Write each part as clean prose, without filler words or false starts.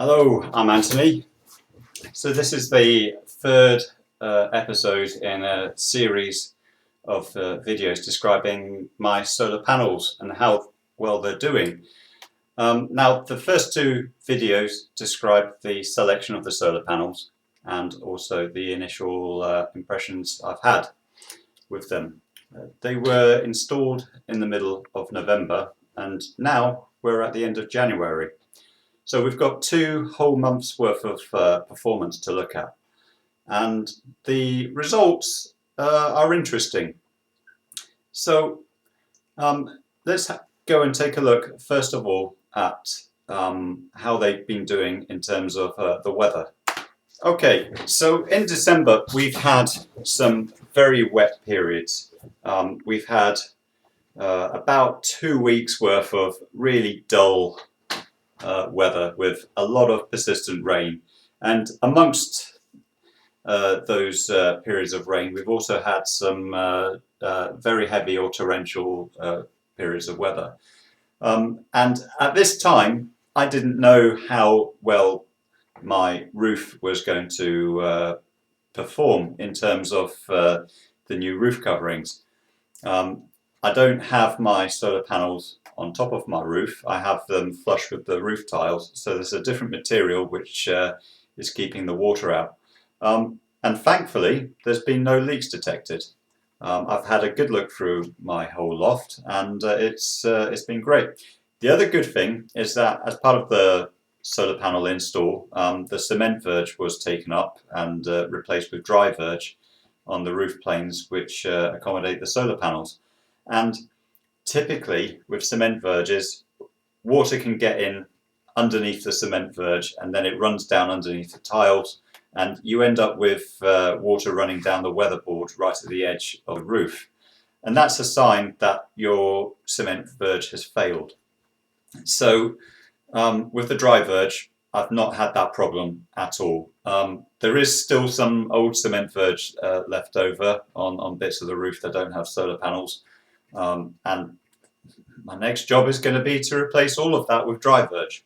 Hello, I'm Anthony. So this is the third episode in a series of videos describing my solar panels and how well they're doing. Now, the first two videos describe the selection of the solar panels and also the initial impressions I've had with them. They were installed in the middle of November and now we're at the end of January. So we've got 2 whole months worth of performance to look at, and the results are interesting. So let's go and take a look first of all at how they've been doing in terms of the weather. Okay, so in December we've had some very wet periods. We've had about 2 weeks worth of really dull weather with a lot of persistent rain, and amongst those periods of rain we've also had some very heavy or torrential periods of weather, and at this time I didn't know how well my roof was going to perform in terms of the new roof coverings. I don't have my solar panels on top of my roof. I have them flush with the roof tiles, so there's a different material which is keeping the water out. And thankfully, there's been no leaks detected. I've had a good look through my whole loft, and it's been great. The other good thing is that as part of the solar panel install, the cement verge was taken up and replaced with dry verge on the roof planes, which accommodate the solar panels. And typically with cement verges, water can get in underneath the cement verge and then it runs down underneath the tiles, and you end up with water running down the weatherboard right at the edge of the roof. And that's a sign that your cement verge has failed. So with the dry verge, I've not had that problem at all. There is still some old cement verge left over on bits of the roof that don't have solar panels. And my next job is going to be to replace all of that with dry verge.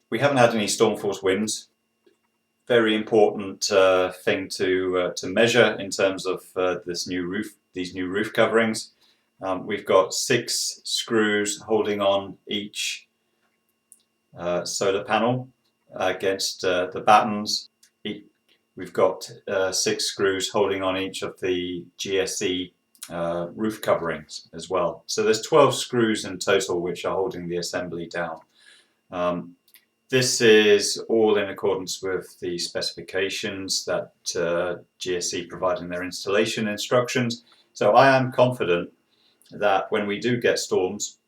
We haven't had any storm force winds. Very important thing to measure in terms of these new roof coverings. We've got 6 screws holding on each solar panel against the battens. We've got 6 screws holding on each of the GSE roof coverings as well. So there's 12 screws in total which are holding the assembly down. This is all in accordance with the specifications that GSE provide in their installation instructions. So I am confident that when we do get storms,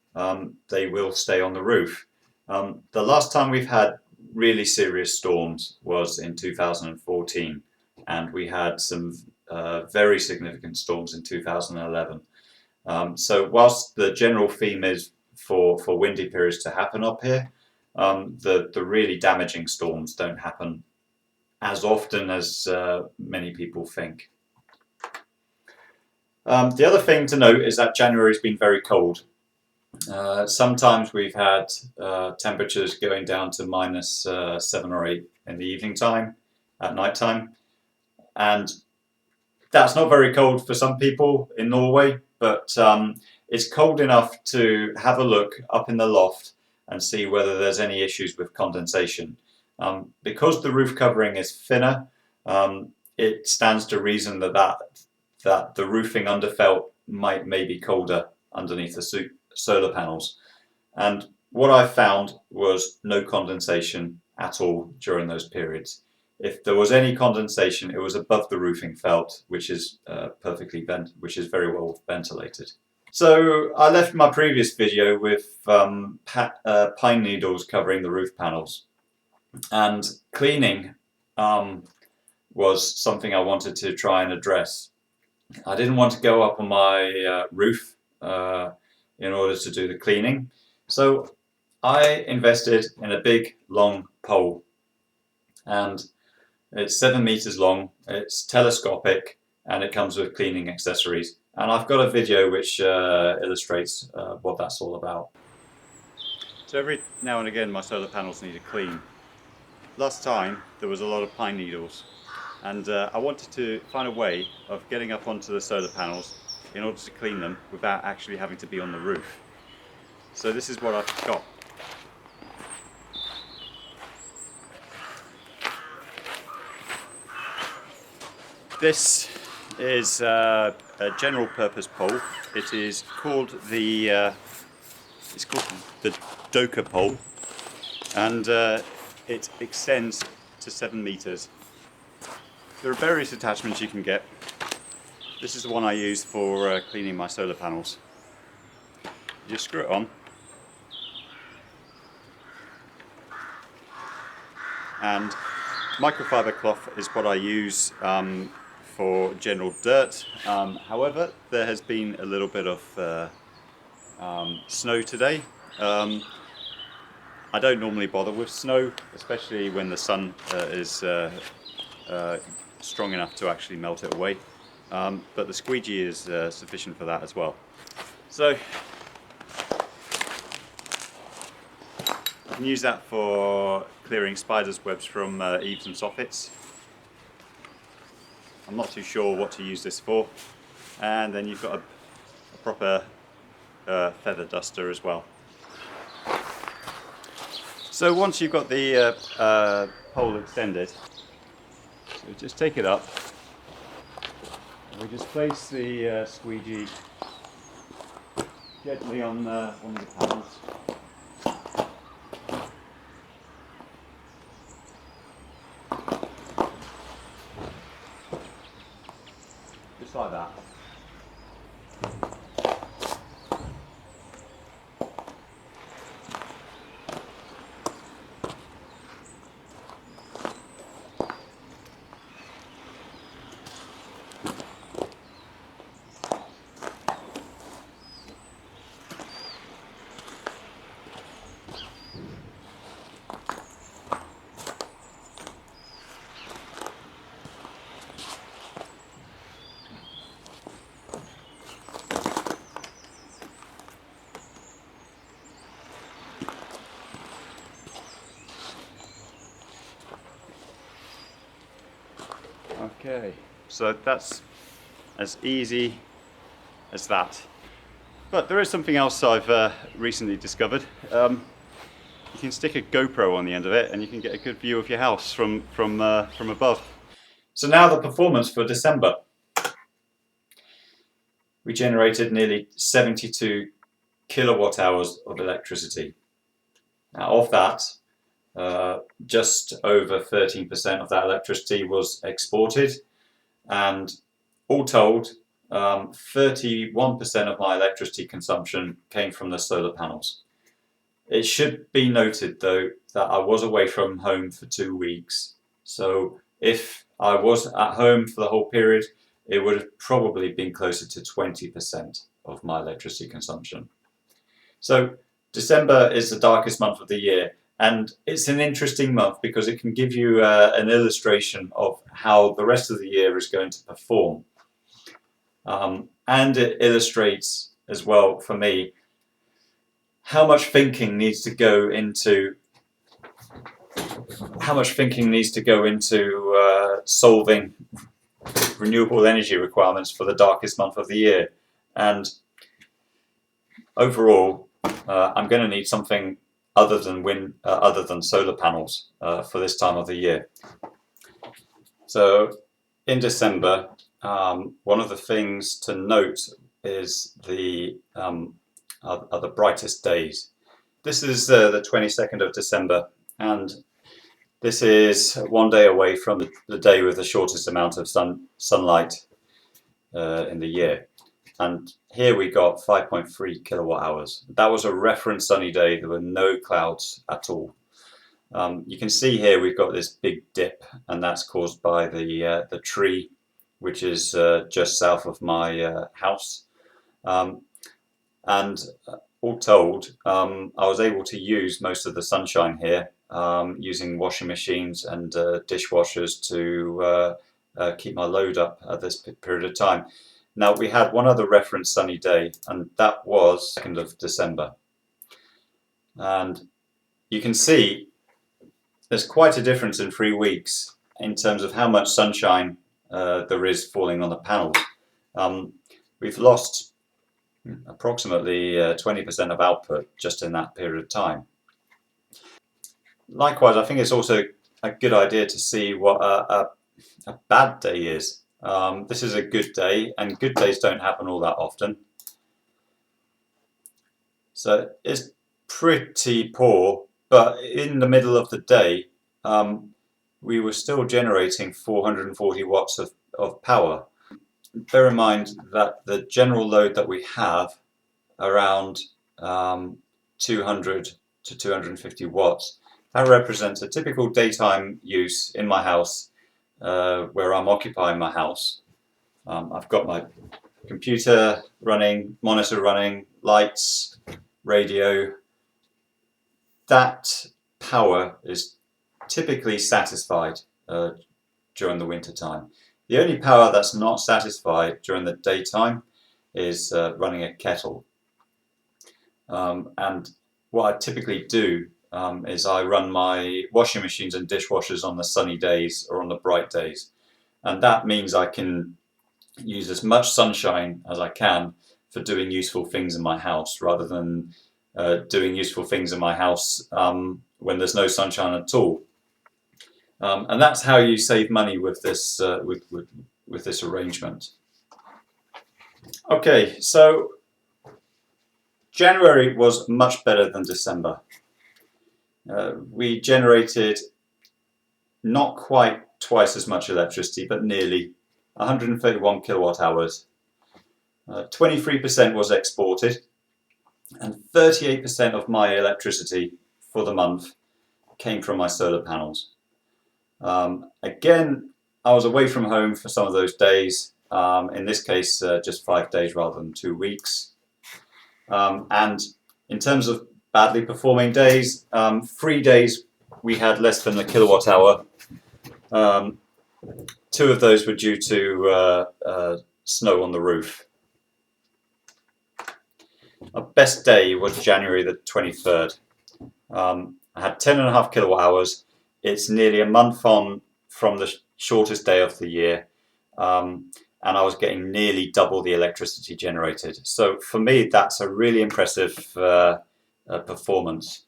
they will stay on the roof. The last time we've had really serious storms was in 2014, and we had some very significant storms in 2011. So whilst the general theme is for windy periods to happen up here, the really damaging storms don't happen as often as many people think. The other thing to note is that January's been very cold. Sometimes we've had temperatures going down to -7 or 8 in the evening time, at night time, and that's not very cold for some people in Norway, but it's cold enough to have a look up in the loft and see whether there's any issues with condensation. Because the roof covering is thinner, it stands to reason that the roofing underfelt may be colder underneath the solar panels. And what I found was no condensation at all during those periods. If there was any condensation, it was above the roofing felt, which is very well ventilated. So I left my previous video with pine needles covering the roof panels, and cleaning was something I wanted to try and address. I didn't want to go up on my roof in order to do the cleaning, so I invested in a big long pole, and it's 7 meters long, it's telescopic, and it comes with cleaning accessories. And I've got a video which illustrates what that's all about. So every now and again my solar panels need a clean. Last time there was a lot of pine needles, and I wanted to find a way of getting up onto the solar panels in order to clean them without actually having to be on the roof. So this is what I've got. This is a general purpose pole. It is called the Doka pole, and it extends to 7 meters. There are various attachments you can get. This is the one I use for cleaning my solar panels. You just screw it on, and microfiber cloth is what I use for general dirt. However, there has been a little bit of snow today. I don't normally bother with snow, especially when the sun is strong enough to actually melt it away. But the squeegee is sufficient for that as well. So I can use that for clearing spiders' webs from eaves and soffits. I'm not too sure what to use this for. And then you've got a proper feather duster as well. So once you've got the pole extended, so just take it up. We just place the squeegee gently on one of the panels. Just like that. Okay, so that's as easy as that. But there is something else I've recently discovered. You can stick a GoPro on the end of it and you can get a good view of your house from above. So now the performance for December. We generated nearly 72 kilowatt hours of electricity. Now of that, just over 13% of that electricity was exported, and all told, 31% of my electricity consumption came from the solar panels. It should be noted though that I was away from home for 2 weeks, so if I was at home for the whole period, it would have probably been closer to 20% of my electricity consumption. So December is the darkest month of the year, and it's an interesting month because it can give you an illustration of how the rest of the year is going to perform. And it illustrates as well for me how much thinking needs to go into solving renewable energy requirements for the darkest month of the year. And overall, I'm going to need something other than solar panels for this time of the year. So in December, one of the things to note is the brightest days. This is the 22nd of December, and this is one day away from the day with the shortest amount of sunlight in the year. And here we got 5.3 kilowatt hours. That was a reference sunny day. There were no clouds at all. You can see here we've got this big dip, and that's caused by the tree, which is just south of my house. And all told, I was able to use most of the sunshine here, using washing machines and dishwashers to keep my load up at this period of time. Now, we had one other reference sunny day, and that was 2nd of December. And you can see there's quite a difference in 3 weeks in terms of how much sunshine there is falling on the panels. We've lost approximately 20% of output just in that period of time. Likewise, I think it's also a good idea to see what a bad day is. This is a good day, and good days don't happen all that often. So it's pretty poor, but in the middle of the day, we were still generating 440 watts of power. Bear in mind that the general load that we have, around 200 to 250 watts, that represents a typical daytime use in my house where I'm occupying my house. I've got my computer running, monitor running, lights, radio. That power is typically satisfied during the winter time. The only power that's not satisfied during the daytime is running a kettle. And what I typically do is I run my washing machines and dishwashers on the sunny days or on the bright days. And that means I can use as much sunshine as I can for doing useful things in my house, rather than doing useful things in my house when there's no sunshine at all. And that's how you save money with this with this arrangement. Okay, so January was much better than December. We generated not quite twice as much electricity, but nearly 131 kilowatt hours. 23% was exported, and 38% of my electricity for the month came from my solar panels. Again, I was away from home for some of those days, in this case just 5 days rather than 2 weeks. And in terms of badly performing days, 3 days we had less than a kilowatt hour. 2 of those were due to snow on the roof. Our best day was January the 23rd. I had 10.5 kilowatt hours. It's nearly a month on from the shortest day of the year, and I was getting nearly double the electricity generated. So for me, that's a really impressive performance.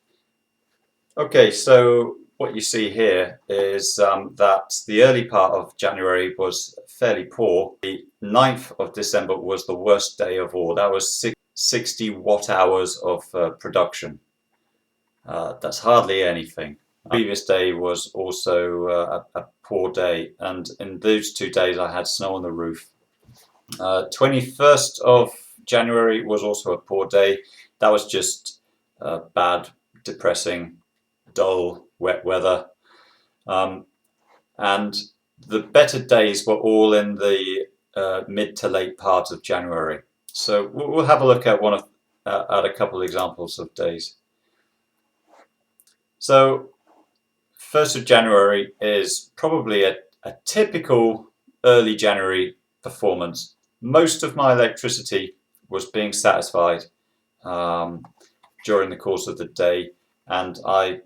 Okay, so what you see here is that the early part of January was fairly poor. The 9th of December was the worst day of all. That was 60 watt hours of production. That's hardly anything. The previous day was also a poor day, and in those 2 days I had snow on the roof. 21st of January was also a poor day. That was just bad, depressing, dull, wet weather. And the better days were all in the mid to late part of January. So we'll have a look at at a couple of examples of days. So 1st of January is probably a typical early January performance. Most of my electricity was being satisfied during the course of the day, and I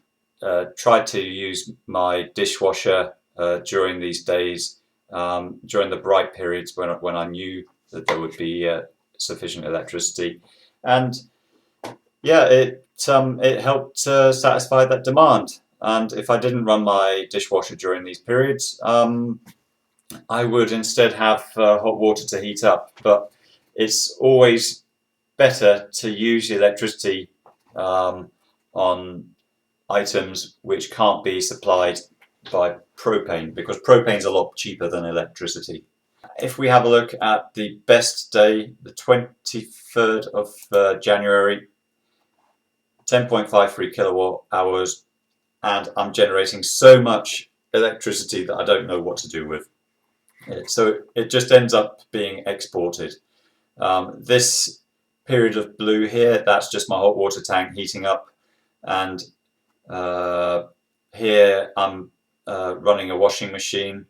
tried to use my dishwasher during these days, during the bright periods when I knew that there would be sufficient electricity. And yeah, it helped satisfy that demand. And if I didn't run my dishwasher during these periods, I would instead have hot water to heat up. But it's always better to use the electricity on items which can't be supplied by propane, because propane is a lot cheaper than electricity. If we have a look at the best day, the 23rd of January, 10.53 kilowatt hours, and I'm generating so much electricity that I don't know what to do with it. So it just ends up being exported. This period of blue here, that's just my hot water tank heating up, and here I'm running a washing machine,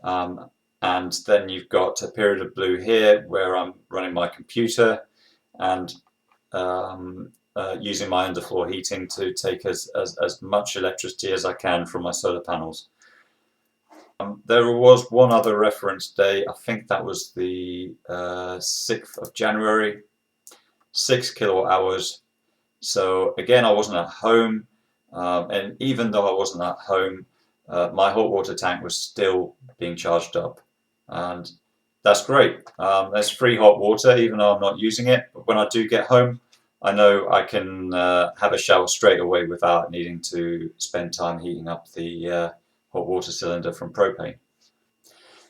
and then you've got a period of blue here where I'm running my computer, and using my underfloor heating to take as much electricity as I can from my solar panels. There was one other reference day, I think that was the 6th of January, 6 kilowatt hours. So again, I wasn't at home, and even though I wasn't at home, my hot water tank was still being charged up, and that's great. There's free hot water even though I'm not using it, but when I do get home, I know I can have a shower straight away without needing to spend time heating up the hot water cylinder from propane.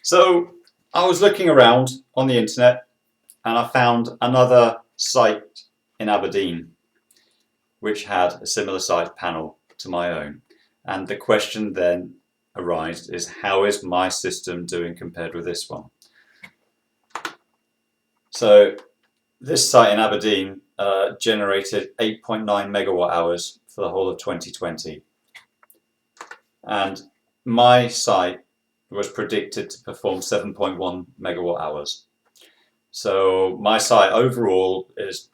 So I was looking around on the internet and I found another site in Aberdeen which had a similar sized panel to my own. And the question then arises is, how is my system doing compared with this one? So this site in Aberdeen generated 8.9 megawatt hours for the whole of 2020. And my site was predicted to perform 7.1 megawatt hours. So my site overall is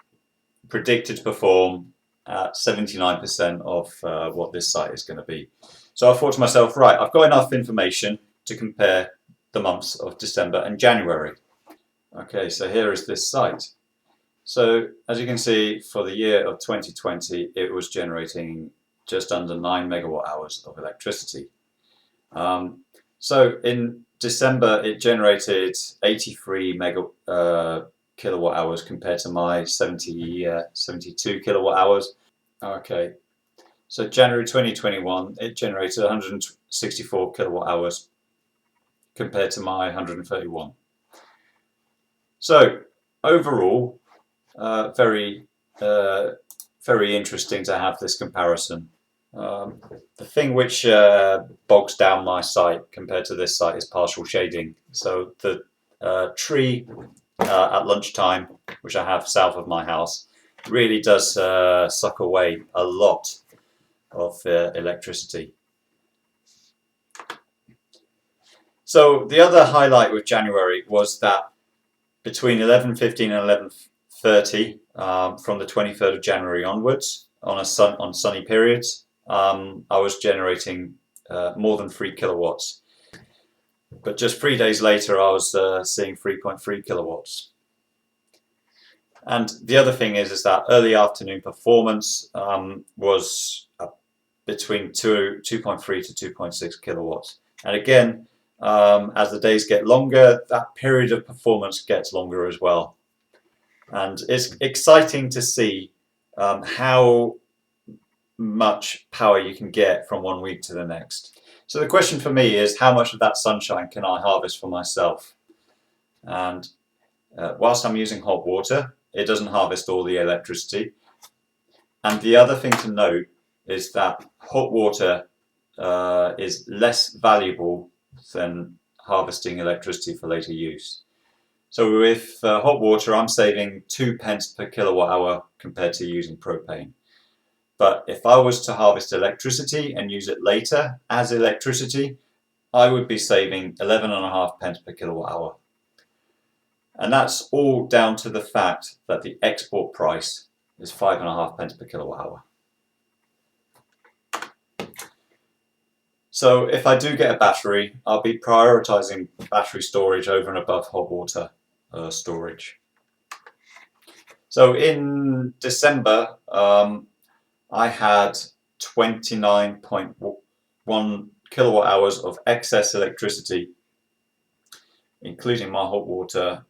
predicted to perform at 79% of what this site is going to be. So I thought to myself, right, I've got enough information to compare the months of December and January. Okay, so here is this site. So as you can see, for the year of 2020, it was generating just under 9 megawatt hours of electricity. So in December, it generated 83 kilowatt hours compared to my 72 kilowatt hours. Okay, so January 2021, it generated 164 kilowatt hours compared to my 131. So overall, very interesting to have this comparison. The thing which bogs down my site compared to this site is partial shading. So the tree at lunchtime, which I have south of my house, really does suck away a lot of electricity. So the other highlight with January was that between 11:15 and 11:30, from the 23rd of January onwards, on sunny periods, I was generating more than 3 kilowatts. But just 3 days later, I was seeing 3.3 kilowatts. And the other thing is that early afternoon performance was between 2.3 to 2.6 kilowatts. And again, as the days get longer, that period of performance gets longer as well. And it's exciting to see how much power you can get from one week to the next. So the question for me is, how much of that sunshine can I harvest for myself? And whilst I'm using hot water, it doesn't harvest all the electricity. And the other thing to note is that hot water is less valuable than harvesting electricity for later use. So with hot water, I'm saving 2 pence per kilowatt hour compared to using propane. But if I was to harvest electricity and use it later as electricity, I would be saving 11.5 pence per kilowatt hour. And that's all down to the fact that the export price is 5.5 pence per kilowatt hour. So if I do get a battery, I'll be prioritizing battery storage over and above hot water storage. So in December, I had 29.1 kilowatt hours of excess electricity, including my hot water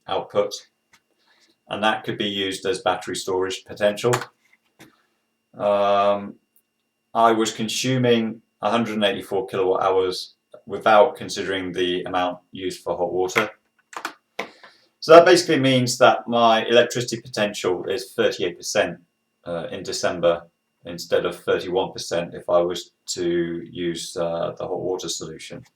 output, and that could be used as battery storage potential. I was consuming 184 kilowatt hours without considering the amount used for hot water. So that basically means that my electricity potential is 38% in December instead of 31% if I was to use the hot water solution.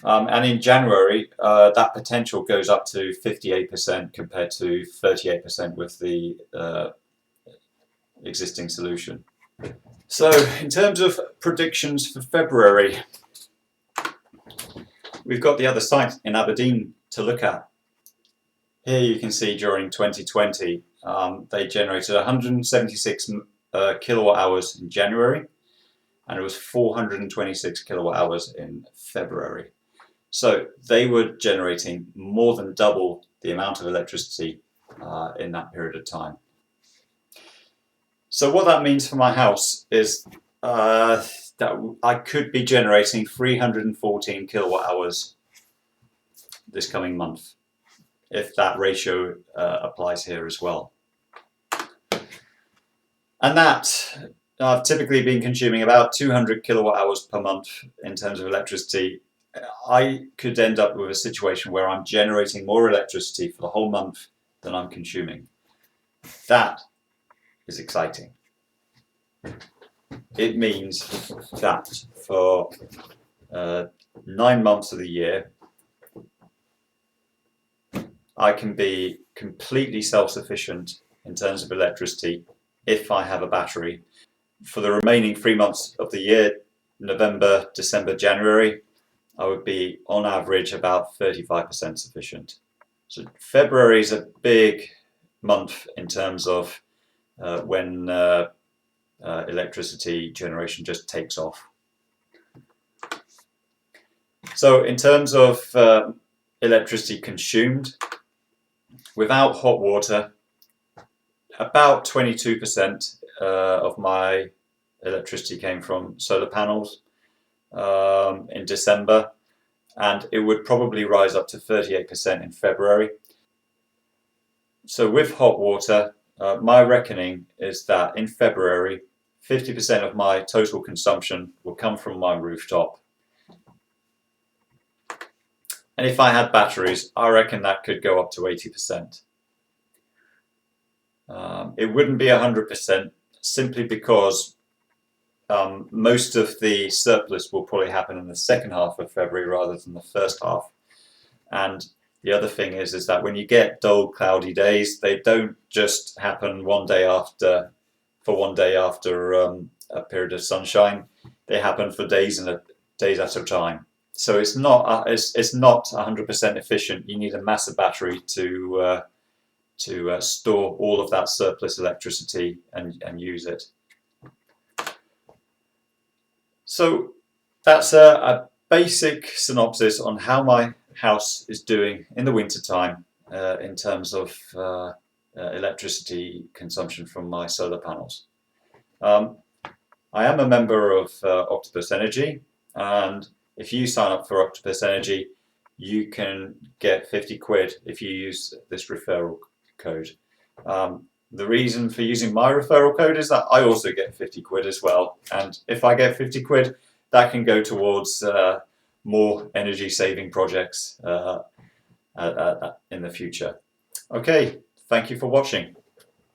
And in January, that potential goes up to 58% compared to 38% with the existing solution. So in terms of predictions for February, we've got the other site in Aberdeen to look at. Here you can see during 2020 they generated 176 kilowatt hours in January, and it was 426 kilowatt hours in February. So they were generating more than double the amount of electricity in that period of time. So what that means for my house is that I could be generating 314 kilowatt hours this coming month, if that ratio applies here as well. And that, I've typically been consuming about 200 kilowatt hours per month in terms of electricity. I could end up with a situation where I'm generating more electricity for the whole month than I'm consuming. That is exciting. It means that for 9 months of the year, I can be completely self-sufficient in terms of electricity if I have a battery. For the remaining 3 months of the year, November, December, January, I would be on average about 35% sufficient. So February is a big month in terms of when electricity generation just takes off. So in terms of electricity consumed, without hot water, about 22% of my electricity came from solar panels in December, and it would probably rise up to 38% in February. So with hot water, my reckoning is that in February, 50% of my total consumption will come from my rooftop. And if I had batteries, I reckon that could go up to 80%. It wouldn't be 100% simply because most of the surplus will probably happen in the second half of February rather than the first half. And the other thing is that when you get dull, cloudy days, they don't just happen one day after a period of sunshine. They happen for days at a time. So it's not 100% efficient. You need a massive battery to store all of that surplus electricity and use it. So that's a basic synopsis on how my house is doing in the wintertime in terms of electricity consumption from my solar panels. I am a member of Octopus Energy, and if you sign up for Octopus Energy, you can get 50 quid if you use this referral code. The reason for using my referral code is that I also get 50 quid as well, and if I get 50 quid, that can go towards more energy saving projects in the future. Okay, thank you for watching.